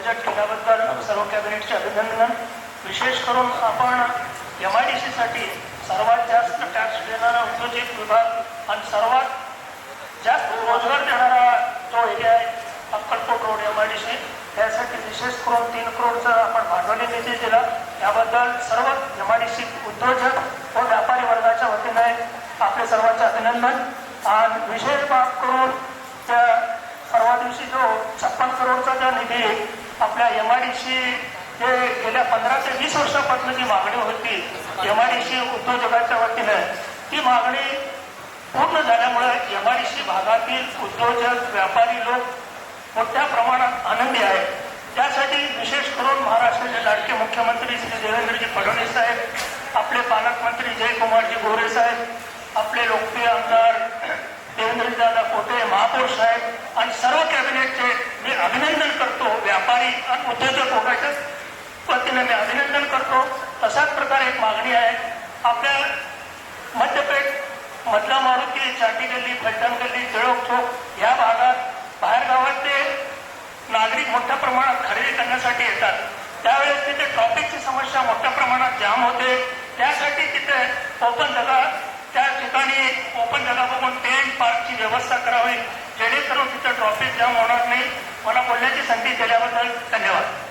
उद्योजक केल्याबद्दल सर्व कॅबिनेटचे अभिनंदन. विशेष करून आपण MIDC साठी सर्वात जास्त टॅक्स देणारा उद्योजक विभाग आणि सर्वात जास्त रोजगार देणारा जो एरिया आहे अक्कलकोट रोड MIDC, त्यासाठी विशेष करून 3 करोडचा आपण भांडवली निधी दिला. याबद्दल सर्व MIDC उद्योजक व व्यापारी वर्गाच्या वतीने आपले सर्वांचे अभिनंदन. आणि विशेष बाब करून त्या परवा दिवशी जो 56 करोडचा जो निधी आपल्या MIDC जे गेल्या 15 ते 20 वर्षापासून जी मागणी होती MIDC उद्योजकाच्या वतीने, ती मागणी पूर्ण झाल्यामुळे MIDC भागातील उद्योजक व्यापारी लोक मोठ्या प्रमाणात आनंदी आहेत. त्यासाठी विशेष करून महाराष्ट्राचे लाडके मुख्यमंत्री श्री देवेंद्रजी फडणवीस साहेब, आपले पालकमंत्री जयकुमारजी गोरे साहेब, आपले लोकप्रिय आमदार देवेंद्रदादा कोटे महापौर साहेब आणि सर्व कॅबिनेटचे मी अभिनंदन करतो. व्यापारी आणि उद्योजक वर्गाच्या वतीने मी अभिनंदन करतो. तशाच प्रकारे एक मागणी आहे आपल्या मध्यपेठ मधला मारुती, चाटी गल्ली, फलटण गल्ली, टिळक चौक या भागात बाहेरगावातले नागरिक मोठ्या प्रमाणात खरेदी करण्यासाठी येतात. त्यावेळेस तिथे ट्रॅफिकची समस्या मोठ्या प्रमाणात जाम होते. त्यासाठी तिथे ओपन जागा, त्या ठिकाणी ओपन जागा बघून टेंट पार्कची व्यवस्था करावी, जेणेकरून तिथे ट्रॅफिक जाम होणार नाही. मला बोलण्याची संधी दिल्याबद्दल धन्यवाद.